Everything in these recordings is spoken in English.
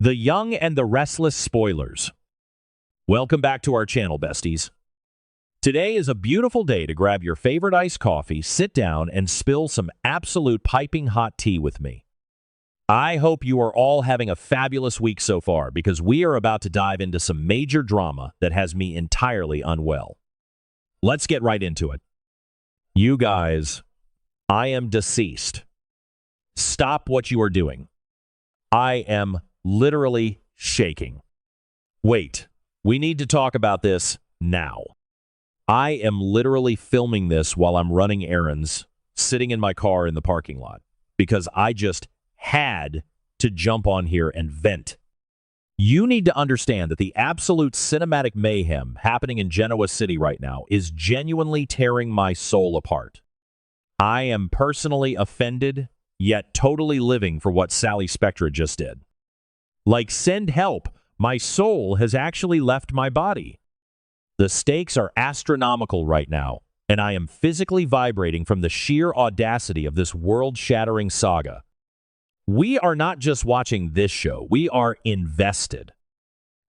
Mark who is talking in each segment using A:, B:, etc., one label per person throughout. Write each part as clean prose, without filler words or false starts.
A: The Young and the Restless spoilers. Welcome back to our channel, besties. Today is a beautiful day to grab your favorite iced coffee, sit down, and spill some absolute piping hot tea with me. I hope you are all having a fabulous week so far because we are about to dive into some major drama that has me entirely unwell. Let's get right into it. You guys, I am deceased. Stop what you are doing. I am literally shaking. Wait, we need to talk about this now. I am literally filming this while I'm running errands, sitting in my car in the parking lot, because I just had to jump on here and vent. You need to understand that the absolute cinematic mayhem happening in Genoa City right now is genuinely tearing my soul apart. I am personally offended, yet totally living for what Sally Spectra just did. Like, send help, my soul has actually left my body. The stakes are astronomical right now, and I am physically vibrating from the sheer audacity of this world-shattering saga. We are not just watching this show, we are invested.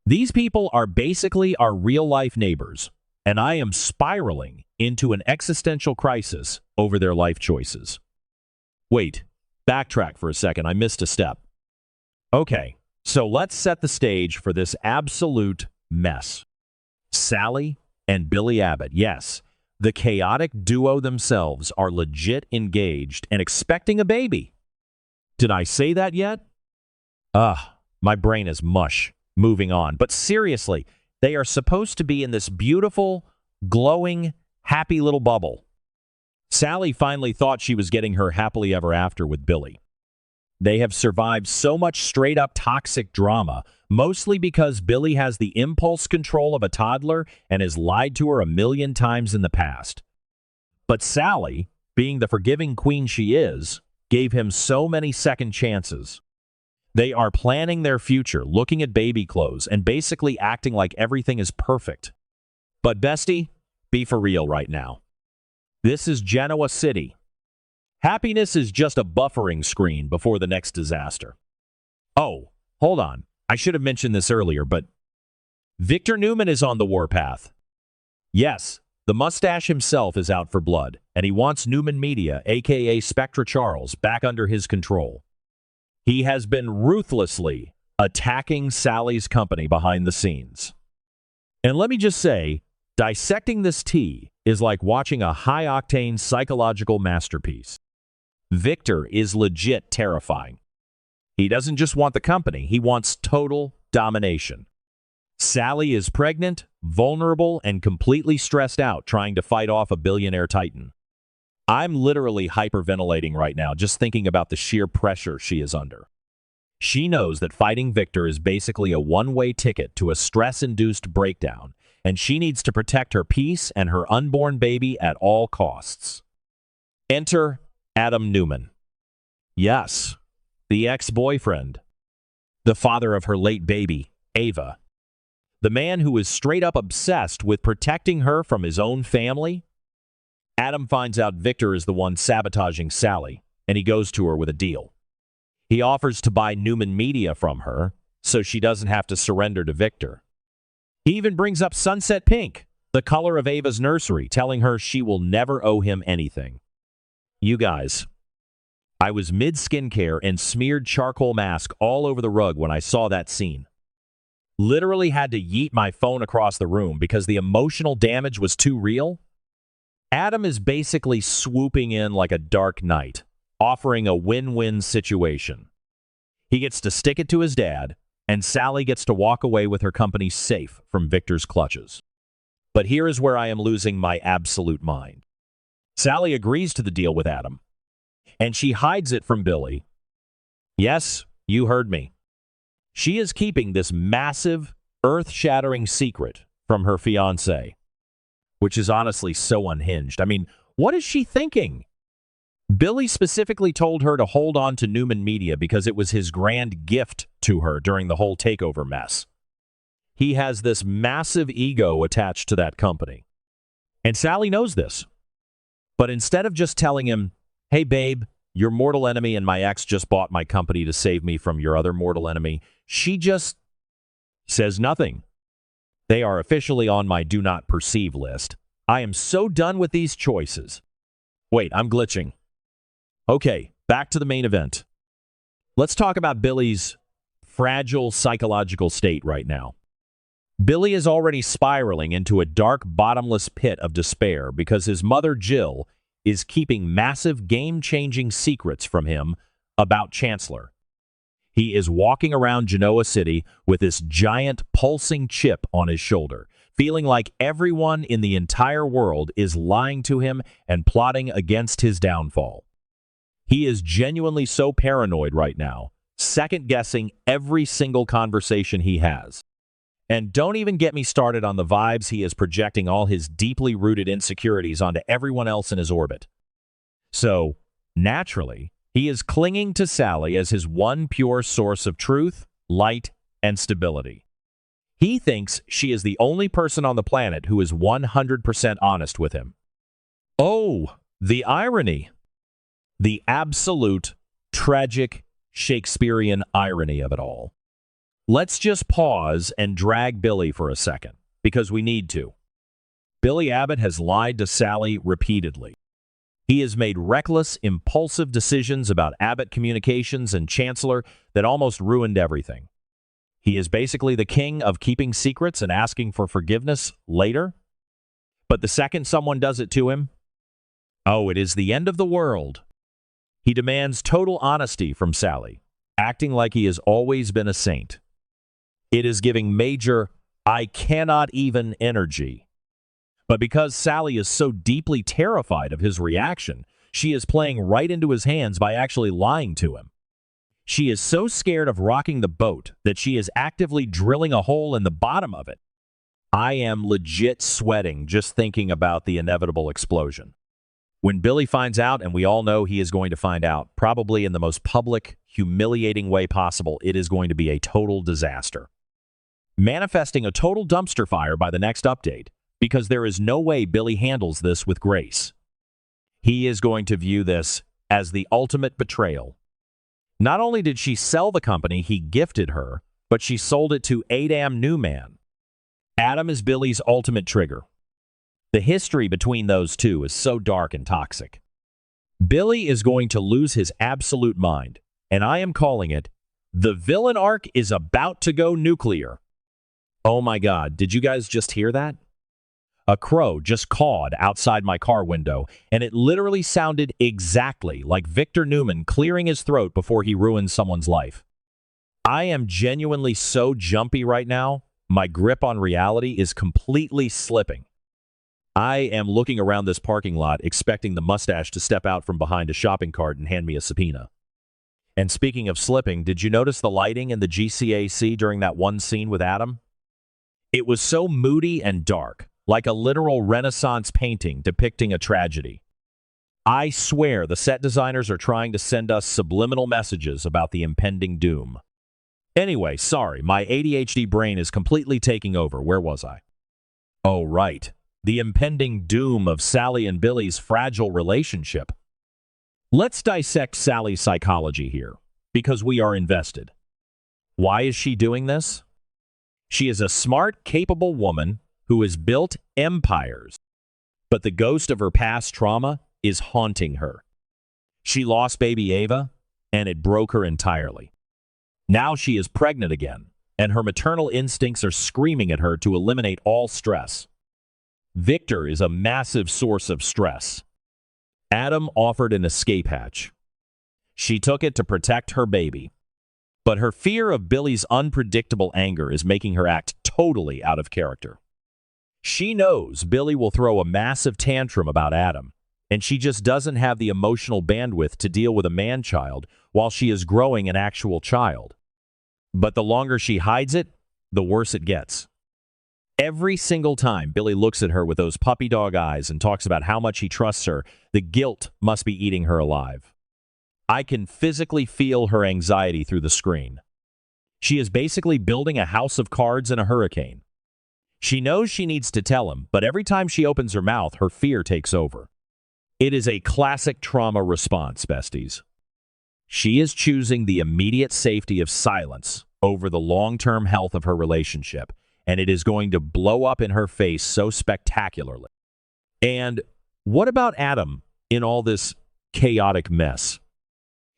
A: These people are basically our real-life neighbors, and I am spiraling into an existential crisis over their life choices. Wait, backtrack for a second, I missed a step. Okay, so let's set the stage for this absolute mess. Sally and Billy Abbott, yes, the chaotic duo themselves are legit engaged and expecting a baby. Did I say that yet? My brain is mush. Moving on. But seriously, they are supposed to be in this beautiful, glowing, happy little bubble. Sally finally thought she was getting her happily ever after with Billy. They have survived so much straight-up toxic drama, mostly because Billy has the impulse control of a toddler and has lied to her a million times in the past. But Sally, being the forgiving queen she is, gave him so many second chances. They are planning their future, looking at baby clothes, and basically acting like everything is perfect. But bestie, be for real right now. This is Genoa City. Happiness is just a buffering screen before the next disaster. Oh, hold on. I should have mentioned this earlier, but Victor Newman is on the warpath. Yes, the mustache himself is out for blood, and he wants Newman Media, aka Spectra Charles, back under his control. He has been ruthlessly attacking Sally's company behind the scenes. And let me just say, dissecting this tea is like watching a high-octane psychological masterpiece. Victor is legit terrifying. He doesn't just want the company, he wants total domination. Sally is pregnant, vulnerable, and completely stressed out trying to fight off a billionaire titan. I'm literally hyperventilating right now just thinking about the sheer pressure she is under. She knows that fighting Victor is basically a one-way ticket to a stress-induced breakdown, and she needs to protect her peace and her unborn baby at all costs. Enter Adam Newman. Yes, the ex-boyfriend. The father of her late baby, Ava. The man who is straight up obsessed with protecting her from his own family. Adam finds out Victor is the one sabotaging Sally, and he goes to her with a deal. He offers to buy Newman Media from her, so she doesn't have to surrender to Victor. He even brings up Sunset Pink, the color of Ava's nursery, telling her she will never owe him anything. You guys, I was mid-skincare and smeared charcoal mask all over the rug when I saw that scene. Literally had to yeet my phone across the room because the emotional damage was too real. Adam is basically swooping in like a dark knight, offering a win-win situation. He gets to stick it to his dad, and Sally gets to walk away with her company safe from Victor's clutches. But here is where I am losing my absolute mind. Sally agrees to the deal with Adam, and she hides it from Billy. Yes, you heard me. She is keeping this massive, earth-shattering secret from her fiancé, which is honestly so unhinged. I mean, what is she thinking? Billy specifically told her to hold on to Newman Media because it was his grand gift to her during the whole takeover mess. He has this massive ego attached to that company. And Sally knows this. But instead of just telling him, hey babe, your mortal enemy and my ex just bought my company to save me from your other mortal enemy. She just says nothing. They are officially on my do not perceive list. I am so done with these choices. Wait, I'm glitching. Okay, back to the main event. Let's talk about Billy's fragile psychological state right now. Billy is already spiraling into a dark, bottomless pit of despair because his mother, Jill, is keeping massive, game-changing secrets from him about Chancellor. He is walking around Genoa City with this giant, pulsing chip on his shoulder, feeling like everyone in the entire world is lying to him and plotting against his downfall. He is genuinely so paranoid right now, second-guessing every single conversation he has. And don't even get me started on the vibes he is projecting all his deeply rooted insecurities onto everyone else in his orbit. So, naturally, he is clinging to Sally as his one pure source of truth, light, and stability. He thinks she is the only person on the planet who is 100% honest with him. Oh, the irony. The absolute, tragic, Shakespearean irony of it all. Let's just pause and drag Billy for a second, because we need to. Billy Abbott has lied to Sally repeatedly. He has made reckless, impulsive decisions about Abbott Communications and Chancellor that almost ruined everything. He is basically the king of keeping secrets and asking for forgiveness later. But the second someone does it to him, oh, it is the end of the world. He demands total honesty from Sally, acting like he has always been a saint. It is giving major, I cannot even energy. But because Sally is so deeply terrified of his reaction, she is playing right into his hands by actually lying to him. She is so scared of rocking the boat that she is actively drilling a hole in the bottom of it. I am legit sweating just thinking about the inevitable explosion. When Billy finds out, and we all know he is going to find out, probably in the most public, humiliating way possible, it is going to be a total disaster. Manifesting a total dumpster fire by the next update, because there is no way Billy handles this with grace. He is going to view this as the ultimate betrayal. Not only did she sell the company he gifted her, but she sold it to Adam Newman. Adam is Billy's ultimate trigger. The history between those two is so dark and toxic. Billy is going to lose his absolute mind, and I am calling it, the villain arc is about to go nuclear. Oh my God, did you guys just hear that? A crow just cawed outside my car window, and it literally sounded exactly like Victor Newman clearing his throat before he ruins someone's life. I am genuinely so jumpy right now, my grip on reality is completely slipping. I am looking around this parking lot expecting the mustache to step out from behind a shopping cart and hand me a subpoena. And speaking of slipping, did you notice the lighting in the GCAC during that one scene with Adam? It was so moody and dark, like a literal Renaissance painting depicting a tragedy. I swear the set designers are trying to send us subliminal messages about the impending doom. Anyway, sorry, my ADHD brain is completely taking over. Where was I? Oh, right. The impending doom of Sally and Billy's fragile relationship. Let's dissect Sally's psychology here, because we are invested. Why is she doing this? She is a smart, capable woman who has built empires, but the ghost of her past trauma is haunting her. She lost baby Ava, and it broke her entirely. Now she is pregnant again, and her maternal instincts are screaming at her to eliminate all stress. Victor is a massive source of stress. Adam offered an escape hatch. She took it to protect her baby. But her fear of Billy's unpredictable anger is making her act totally out of character. She knows Billy will throw a massive tantrum about Adam, and she just doesn't have the emotional bandwidth to deal with a man-child while she is growing an actual child. But the longer she hides it, the worse it gets. Every single time Billy looks at her with those puppy dog eyes and talks about how much he trusts her, the guilt must be eating her alive. I can physically feel her anxiety through the screen. She is basically building a house of cards in a hurricane. She knows she needs to tell him, but every time she opens her mouth, her fear takes over. It is a classic trauma response, besties. She is choosing the immediate safety of silence over the long-term health of her relationship, and it is going to blow up in her face so spectacularly. And what about Adam in all this chaotic mess?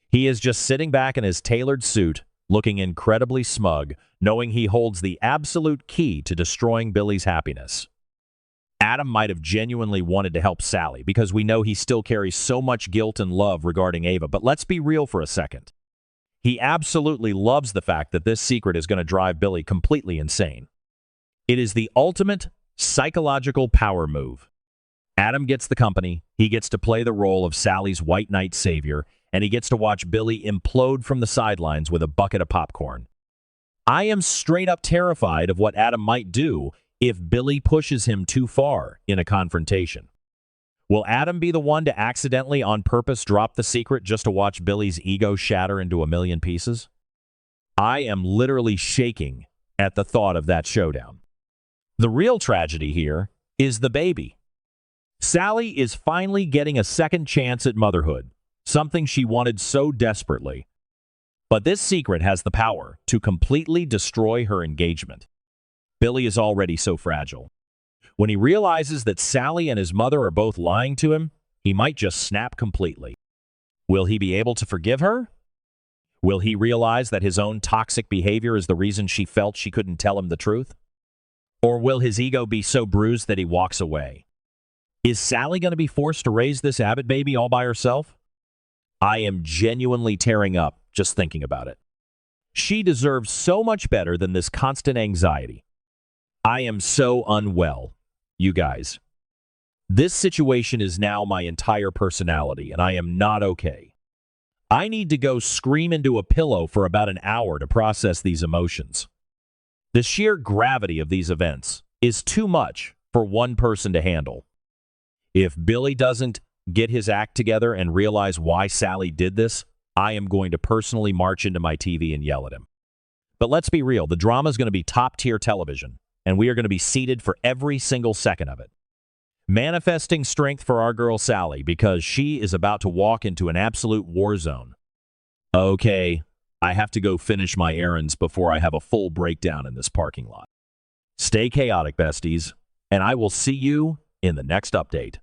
A: He is just sitting back in his tailored suit, looking incredibly smug, knowing he holds the absolute key to destroying Billy's happiness. Adam might have genuinely wanted to help Sally because we know he still carries so much guilt and love regarding Ava, but let's be real for a second. He absolutely loves the fact that this secret is going to drive Billy completely insane. It is the ultimate psychological power move. Adam gets the company, he gets to play the role of Sally's white knight savior, and he gets to watch Billy implode from the sidelines with a bucket of popcorn. I am straight up terrified of what Adam might do if Billy pushes him too far in a confrontation. Will Adam be the one to accidentally on purpose drop the secret just to watch Billy's ego shatter into a million pieces? I am literally shaking at the thought of that showdown. The real tragedy here is the baby. Sally is finally getting a second chance at motherhood, something she wanted so desperately. But this secret has the power to completely destroy her engagement. Billy is already so fragile. When he realizes that Sally and his mother are both lying to him, he might just snap completely. Will he be able to forgive her? Will he realize that his own toxic behavior is the reason she felt she couldn't tell him the truth? Or will his ego be so bruised that he walks away? Is Sally going to be forced to raise this Abbott baby all by herself? I am genuinely tearing up just thinking about it. She deserves so much better than this constant anxiety. I am so unwell, you guys. This situation is now my entire personality, and I am not okay. I need to go scream into a pillow for about an hour to process these emotions. The sheer gravity of these events is too much for one person to handle. If Billy doesn't get his act together and realize why Sally did this, I am going to personally march into my TV and yell at him. But let's be real, the drama is going to be top-tier television, and we are going to be seated for every single second of it. Manifesting strength for our girl Sally because she is about to walk into an absolute war zone. Okay, I have to go finish my errands before I have a full breakdown in this parking lot. Stay chaotic, besties, and I will see you in the next update.